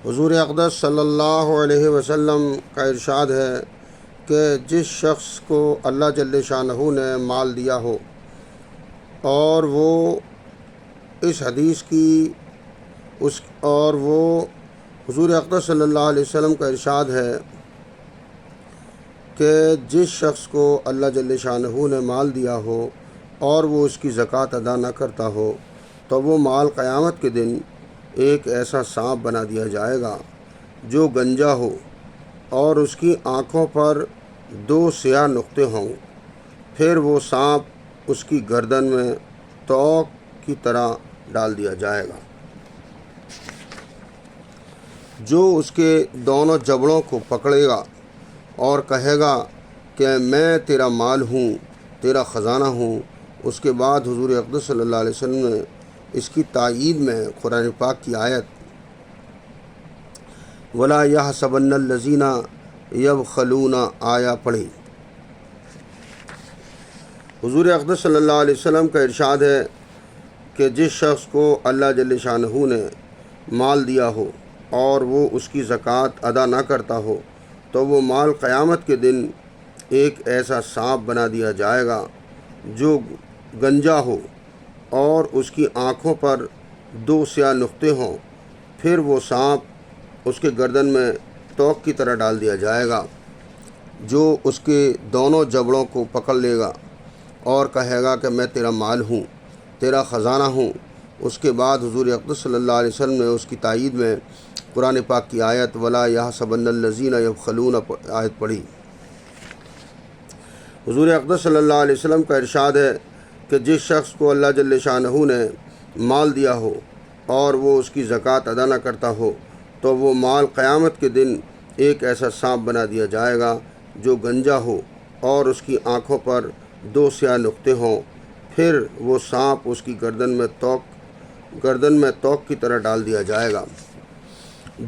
حضور اقدس صلی اللہ علیہ وسلم کا ارشاد ہے کہ جس شخص کو اللہ جل شانہ نے مال دیا ہو اور وہ اس حدیث کی وہ حضور اقدس صلی اللہ علیہ وسلم کا ارشاد ہے کہ جس شخص کو اللہ جل شانہ نے مال دیا ہو اور وہ اس کی زکوٰۃ ادا نہ کرتا ہو تو وہ مال قیامت کے دن ایک ایسا سانپ بنا دیا جائے گا جو گنجا ہو اور اس کی آنکھوں پر 2 سیاہ نقطے ہوں، پھر وہ سانپ اس کی گردن میں توق کی طرح ڈال دیا جائے گا، جو اس کے دونوں جبڑوں کو پکڑے گا اور کہے گا کہ میں تیرا مال ہوں، تیرا خزانہ ہوں۔ اس کے بعد حضور اقدس صلی اللہ علیہ وسلم نے اس کی تائید میں قرآن پاک کی آیت وَلَا يَحْسَبَنَّ الَّذِينَ يَبْخَلُونَ آیا پڑھی۔ حضور اقدس صلی اللہ علیہ وسلم کا ارشاد ہے کہ جس شخص کو اللہ جل شانہ نے مال دیا ہو اور وہ اس کی زکوٰۃ ادا نہ کرتا ہو تو وہ مال قیامت کے دن ایک ایسا سانپ بنا دیا جائے گا جو گنجا ہو اور اس کی آنکھوں پر 2 سیاہ نقطے ہوں، پھر وہ سانپ اس کے گردن میں توق کی طرح ڈال دیا جائے گا، جو اس کے دونوں جبڑوں کو پکڑ لے گا اور کہے گا کہ میں تیرا مال ہوں، تیرا خزانہ ہوں۔ اس کے بعد حضور اقدس صلی اللہ علیہ وسلم نے اس کی تائید میں قرآن پاک کی آیت وَلَا يَحْسَبَنَّ الَّذِينَ يَبْخَلُونَ آیت پڑھی۔ حضور اقدس صلی اللہ علیہ وسلم کا ارشاد ہے کہ جس شخص کو اللہ جل شانہ نے مال دیا ہو اور وہ اس کی زکوٰۃ ادا نہ کرتا ہو تو وہ مال قیامت کے دن ایک ایسا سانپ بنا دیا جائے گا جو گنجا ہو اور اس کی آنکھوں پر 2 سیاہ نقطے ہوں، پھر وہ سانپ اس کی گردن میں توق کی طرح ڈال دیا جائے گا،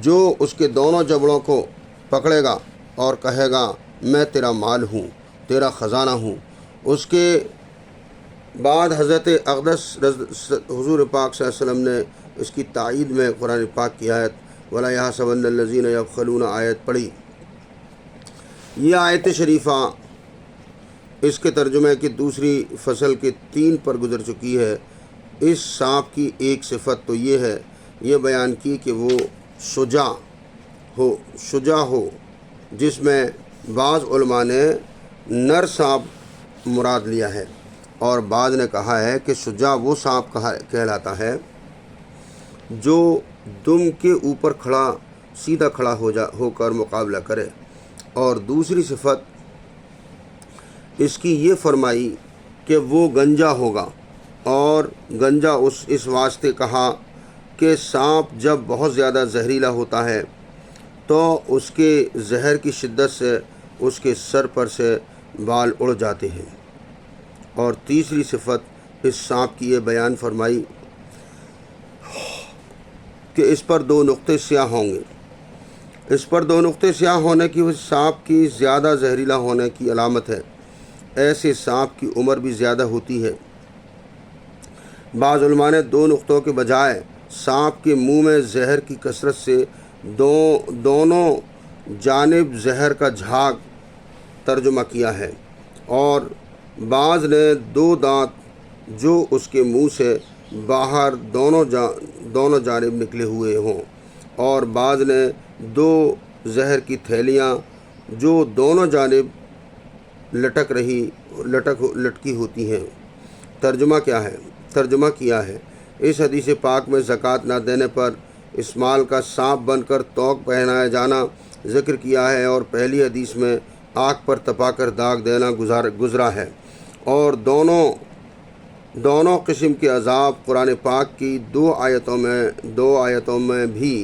جو اس کے دونوں جبڑوں کو پکڑے گا اور کہے گا میں تیرا مال ہوں، تیرا خزانہ ہوں۔ اس کے بعد حضرت اقدس حضور پاک صلی اللہ علیہ وسلم نے اس کی تائید میں قرآن پاک کی آیت وَلَا يَحْسَبَنَّ الَّذِينَ يَبْخَلُونَ آیت پڑھی۔ یہ آیت شریفہ اس کے ترجمے کی دوسری فصل کے 3 پر گزر چکی ہے۔ اس سانپ کی ایک صفت تو یہ بیان کی کہ وہ شجاع ہو، جس میں بعض علماء نے نر سانپ مراد لیا ہے اور بعض نے کہا ہے کہ شجاع وہ سانپ کہلاتا ہے جو دم کے اوپر سیدھا کھڑا ہو کر مقابلہ کرے، اور دوسری صفت اس کی یہ فرمائی کہ وہ گنجا ہوگا، اور گنجا اس واسطے کہا کہ سانپ جب بہت زیادہ زہریلا ہوتا ہے تو اس کے زہر کی شدت سے اس کے سر پر سے بال اڑ جاتے ہیں، اور تیسری صفت اس سانپ کی یہ بیان فرمائی کہ اس پر 2 نقطے سیاہ ہوں گے۔ اس پر 2 نقطے سیاہ ہونے کی سانپ کی زیادہ زہریلا ہونے کی علامت ہے۔ ایسے سانپ کی عمر بھی زیادہ ہوتی ہے۔ بعض علماء نے 2 نقطوں کے بجائے سانپ کے منہ میں زہر کی کثرت سے دونوں جانب زہر کا جھاگ ترجمہ کیا ہے، اور بعض نے 2 دانت جو اس کے منہ سے باہر دونوں جانب نکلے ہوئے ہوں، اور بعض نے 2 زہر کی تھیلیاں جو دونوں جانب لٹکی ہوتی ہیں۔ ترجمہ کیا ہے اس حدیث پاک میں زکوٰۃ نہ دینے پر اس مال کا سانپ بن کر توق پہنایا جانا ذکر کیا ہے، اور پہلی حدیث میں آنکھ پر تپا کر داغ دینا گزرا ہے، اور دونوں قسم کے عذاب قرآن پاک کی 2 آیتوں میں بھی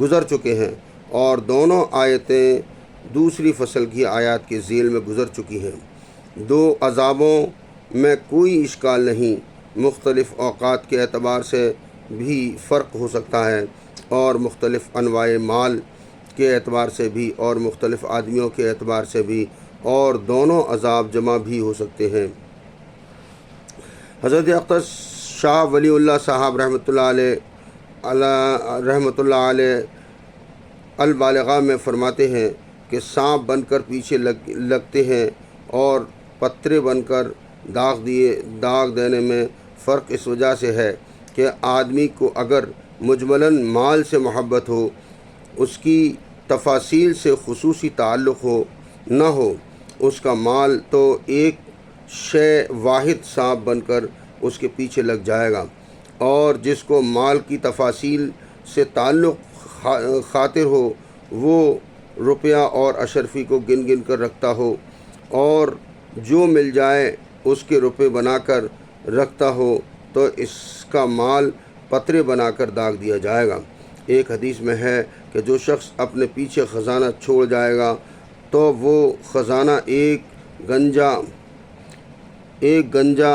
گزر چکے ہیں، اور دونوں آیتیں دوسری فصل کی آیات کے ذیل میں گزر چکی ہیں۔ 2 عذابوں میں کوئی اشکال نہیں، مختلف اوقات کے اعتبار سے بھی فرق ہو سکتا ہے، اور مختلف انواع مال کے اعتبار سے بھی، اور مختلف آدمیوں کے اعتبار سے بھی، اور دونوں عذاب جمع بھی ہو سکتے ہیں۔ حضرت اقدس شاہ ولی اللہ صاحب رحمۃ اللہ علیہ رحمۃ اللہ علیہ البالغہ میں فرماتے ہیں کہ سانپ بن کر پیچھے لگتے ہیں اور پترے بن کر داغ دینے میں فرق اس وجہ سے ہے کہ آدمی کو اگر مجملاً مال سے محبت ہو، اس کی تفاصیل سے خصوصی تعلق نہ ہو، اس کا مال تو ایک شے واحد سانپ بن کر اس کے پیچھے لگ جائے گا، اور جس کو مال کی تفاصیل سے تعلق خاطر ہو وہ روپیہ اور اشرفی کو گن گن کر رکھتا ہو، اور جو مل جائے اس کے روپے بنا کر رکھتا ہو، تو اس کا مال پترے بنا کر داغ دیا جائے گا۔ ایک حدیث میں ہے کہ جو شخص اپنے پیچھے خزانہ چھوڑ جائے گا تو وہ خزانہ ایک گنجا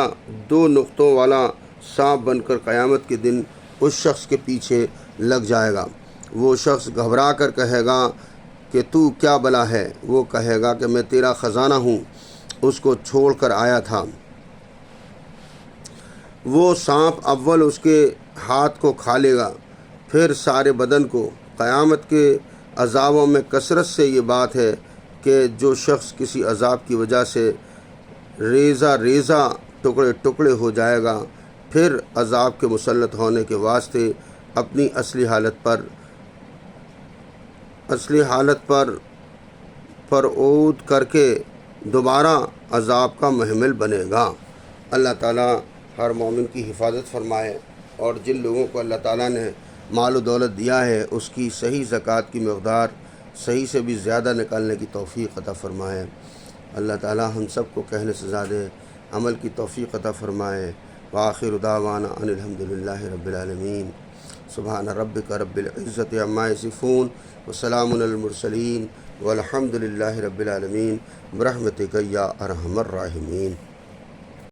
2 نقطوں والا سانپ بن کر قیامت کے دن اس شخص کے پیچھے لگ جائے گا۔ وہ شخص گھبرا کر کہے گا کہ تو کیا بلا ہے؟ وہ کہے گا کہ میں تیرا خزانہ ہوں، اس کو چھوڑ کر آیا تھا۔ وہ سانپ اول اس کے ہاتھ کو کھا لے گا، پھر سارے بدن کو۔ قیامت کے عذابوں میں کثرت سے یہ بات ہے کہ جو شخص کسی عذاب کی وجہ سے ریزہ ٹکڑے ٹکڑے ہو جائے گا، پھر عذاب کے مسلط ہونے کے واسطے اپنی اصلی حالت پر عود کر کے دوبارہ عذاب کا محمل بنے گا۔ اللہ تعالیٰ ہر مومن کی حفاظت فرمائے، اور جن لوگوں کو اللہ تعالیٰ نے مال و دولت دیا ہے اس کی صحیح زکوٰۃ کی مقدار صحیح سے بھی زیادہ نکالنے کی توفیق عطا فرمائے۔ اللہ تعالیٰ ہم سب کو کہنے سے زیادہ عمل کی توفیق عطا فرمائے۔ وآخر دعوانا ان الحمد للہ رب العالمین۔ سبحان ربک رب العزت عما یصفون وسلام علی المرسلین والحمد للہ رب العالمین برحمتک یا ارحم الراحمین۔